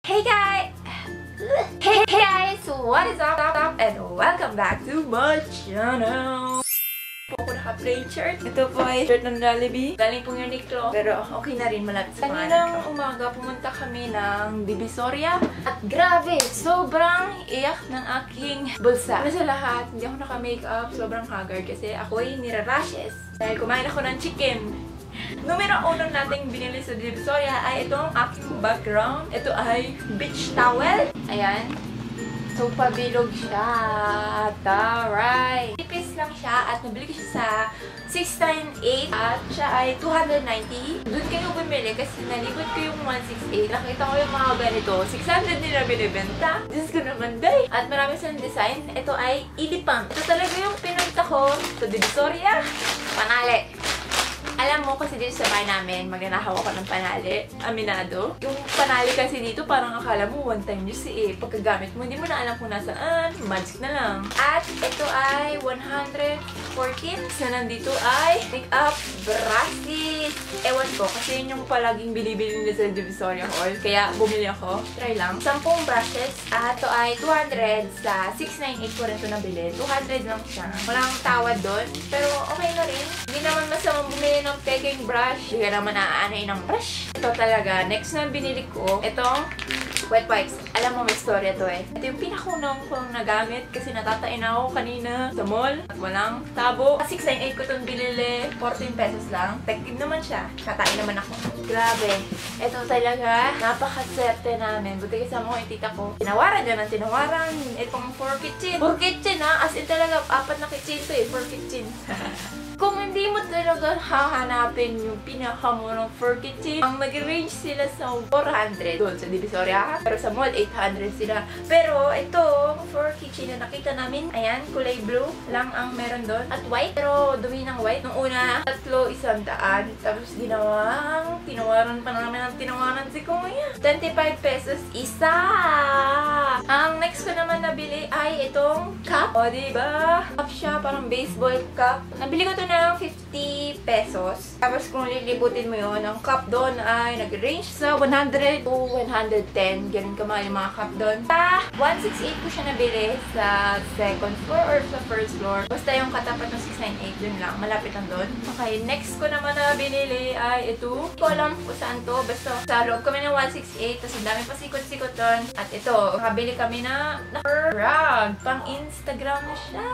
Hey guys! Hey guys! What is up? And welcome back to my channel! Po ako naka-plain shirt. Ito po ay shirt ng Jollibee. Galing po yung Uniqlo. Pero okay na rin, malapit sa kaninang umaga, pumunta kami ng Divisoria. At grabe, sobrang iyak ng aking bulsa. Pero sa lahat, hindi ako naka-makeup. Sobrang haggard kasi ako'y nira-rashes. Dahil kumain ako ng chicken. Numero 1 nating binili sa Divisoria ay itong aking background. Ito ay beach towel. Ayan. So, pabilog siya. Taray! Tipis lang siya at nabili ko siya sa 698 at siya ay 290. Doon kayo bumili kasi nalikod ko yung 168. Nakita ko yung mga ganito. 600 nila binibenta. Diyos ko naman, day! At marami silang design. Ito ay ilipang. Ito talaga yung pinunta ko sa Divisoria. Panali! Alam mo kasi dito sa bahay namin, magnanakaw ako ng panali. Aminado. Yung panali kasi dito, parang akala mo one time use eh. Pagkagamit mo, hindi mo na alam kung nasaan. Magic na lang. At ito ay 114. So, nandito ay makeup brushes. Ewan ko, kasi yun yung palaging binibili nila sa Divisoria Hall. Kaya bumili ako. Try lang. 10 brushes. At ito ay 200. Sa 698 ko rin ito nabili. 200 lang siya. Walang tawad doon. Pero okay na rin. Hindi naman masamang bumili ng peking brush. Hindi ka naman naaanay ng brush. Ito talaga. Next na binili ko, itong wet wipes. Alam mo, may storya to eh. Ito yung pinakunang kong nagamit kasi natatain ako kanina sa mall. At walang tabo. 698 ko itong binili. 14 pesos lang. Effective naman siya. Katain naman ako. Grabe. Ito talaga. Napakaserte namin. Buti kasama ko yung tita ko. Tinawaran dyan ang tinawaran. Itong 4 kitchen. 4 kitchen ha. As in talaga, 4 na kitchen to eh. 4 kitchen. Kung hindi mo talaga hahanapin yung pinakamurang 4 kitchen, ang nag-range sila sa 400 doon sa Divisoria. Pero sa mall, 800 sila. Pero ito, 4 kitchen na nakita namin, ayan, kulay blue lang ang meron doon. At white, pero dumi ng white. Nung una, 300. Tapos tinawaran pa namin ang tinawaran si Kuya. 25 pesos isa! Ang next ko naman nabili ay itong cup. O, diba? Cup siya, parang baseball cup. Nabili ko ito ng 50 pesos. Tapos kung lilibutin mo yun, ang cup doon ay nag-range sa 100 to 110. Ganun kamahal yung mga cup doon. Sa 168 ko siya nabili sa second floor or sa first floor. Basta yung katapat ng 698 dun lang. Malapit lang doon. Okay, next ko naman na binili ay ito. Hindi ko alam kung saan to. Basta sa loob kami ng 168. Tapos ang dami pa sikot-sikot doon. At ito, nakabili kami na rug. Pang Instagram na siya.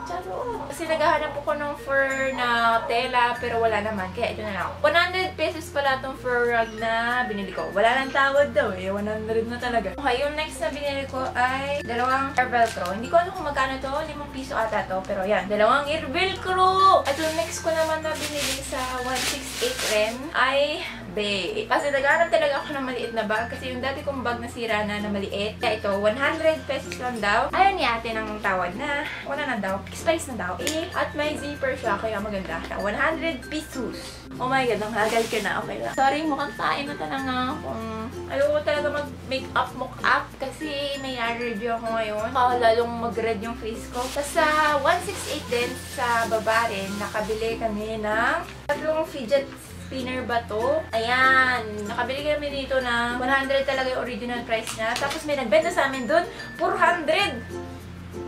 Charo. Kasi naghahanap ako ng fur na tela pero wala naman. Kaya ito na lang. 100 pesos pala itong fur rug na binili ko. Wala nang tawad daw eh. 100 na talaga. Okay, yung next na binili ko ay dalawang air velcro. Hindi ko alam kung magkano to. 5 piso ata to. Pero yan, dalawang air velcro. At yung next ko naman na binili sa 168 rin ay babe. Kasi naghanap talaga ako ng maliit na bag. Kasi yung dati kong bag nasira na maliit. Kaya ito, 100 pesos lang daw. Ayaw ni ate ng tawad na. Wala na daw. Spice na daw. At may zipper siya. Kaya maganda. 100 pesos. Oh my God, ang hagal ka na. Okay lang. Sorry, mukhang tain na talaga kung ayoko talaga mag-makeup mock-up kasi may allergy ako ngayon. Lalong mag-red yung face ko. Tapos sa 168 din, sa baba rin, nakabili kami ng tatlong fidget spinner ba to? Ayan. Nakabili kami dito na 100 talaga yung original price niya. Tapos may nagbenta sa amin doon, 400!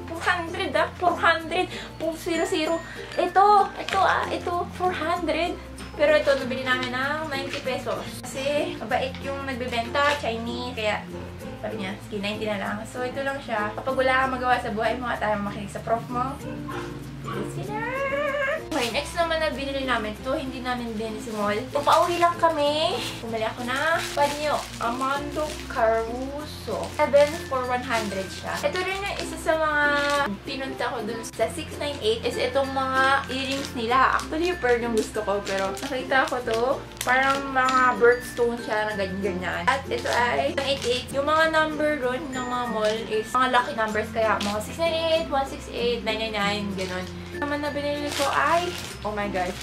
400 ah! 400! 400! Ito, 400! Pero ito, nabili namin ng 90 pesos. Kasi, mabait yung nagbebenta, Chinese. Kaya, sabi niya, sige, 90 na lang. So, ito lang siya. Kapag wala kang magawa sa buhay mo at ayaw makinig sa prof mo, okay, next naman na binili namin ito, hindi namin binili sa mall. Pauwi lang kami. Bumili ako na panyo. Amando Caruso. 7 for 100 siya. Ito rin yung isa sa mga pinunta ko dun sa 698 is itong mga earrings nila. Actually, yung pearl yung gusto ko, pero nakita ko to. Parang mga birthstone siya na ganyan-ganyan. At ito ay 188. Yung mga number dun ng mga mall is mga lucky numbers. Kaya mga 698, 168, 999, gano'n. Naman na binili ko ay, oh my God,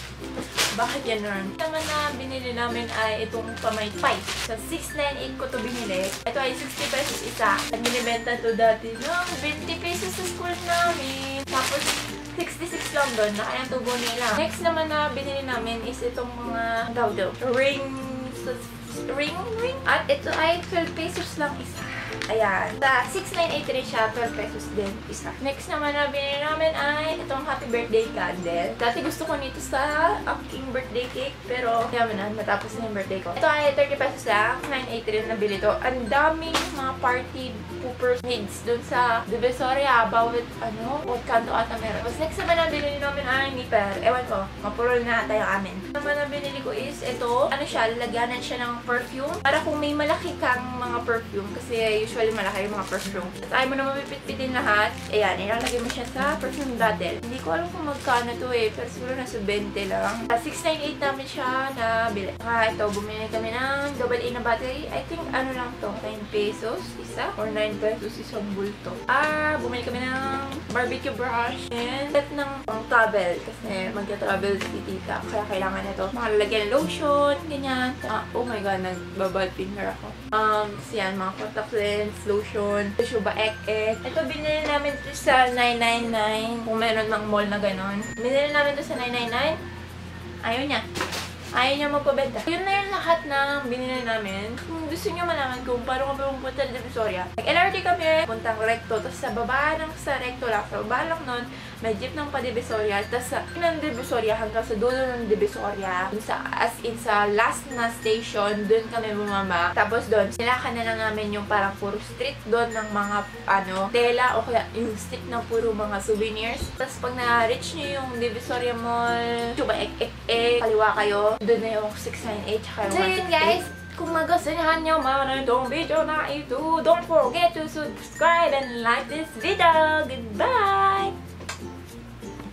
bakit yan nun? Naman na binili namin ay itong pamay pipe. Sa 698 ko to binili. Ito ay 60 pesos isa. At binibenta to dati ng 20 pesos sa school namin. Tapos 66 lang doon. Nakayang tubo nila. Next naman na binili namin is itong mga daw rings ring. At ito ay 12 pesos lang isa. Ayan. Sa 6,983 siya, 12 pesos din isa. Next naman na binili namin ay itong happy birthday candle. Dati gusto ko nito sa aking birthday cake, pero yaman na, matapos na yung birthday ko. Ito ay 30 pesos lang, 983 na nabili to. Ang daming mga party poopers needs dun sa Divisoria, bawat kanto ata meron. Tapos next naman na binili namin ay nipper. Ewan ko, mapurol na tayo amin. Naman na binili ko is ito, lagyanan siya ng perfume. Para kung may malaki kang mga perfume, kasi usually malaki yung mga perfume. At ayaw mo na mapipit-pitin lahat. Ayan, ilalagay mo siya sa perfume bottle. Hindi ko alam kung magkano to pero siguro nasa 20 lang. 698 namin siya nabili. Ito, bumili kami ng double A na battery. I think lang to, 9 pesos isa or 9 pesos isang bulto. Bumili kami ng barbecue brush and set ng travel kasi magka-travel si tita. Kaya kailangan nito. Makalagyan lotion, ganyan. Oh my god, nagbabad finger ako. Yan, mga contact lens, lotion, tissue ba ek-ek. Ito, binili namin ito sa 999. Kung meron ng mall na ganon. Binili namin ito sa 999. Ayaw niya. Ayaw niya magpabenta. Yun na yung lahat ng binili namin. Kung gusto niyo malaman kung paano kami pumunta sa Divisoria, nag-LRT kami, puntang Recto, tapos sa baba ng sa Recto lang, sa baba lang nun, may jeep ng pa-Divisoria, tapos sa ng Divisoria hanggang sa dulo ng Divisoria, as in sa last na station, dun kami bumaba. Tapos dun, silakan na lang namin yung parang puro street doon ng mga tela o kaya yung street ng puro mga souvenirs. Tapos pag na-reach nyo yung Divisoria Mall, chuba kaliwa kayo, doon na yung 698 tsaka yung 168. So yun guys, kung magustuhan nyo man itong video na ito, don't forget to subscribe and like this video. Goodbye!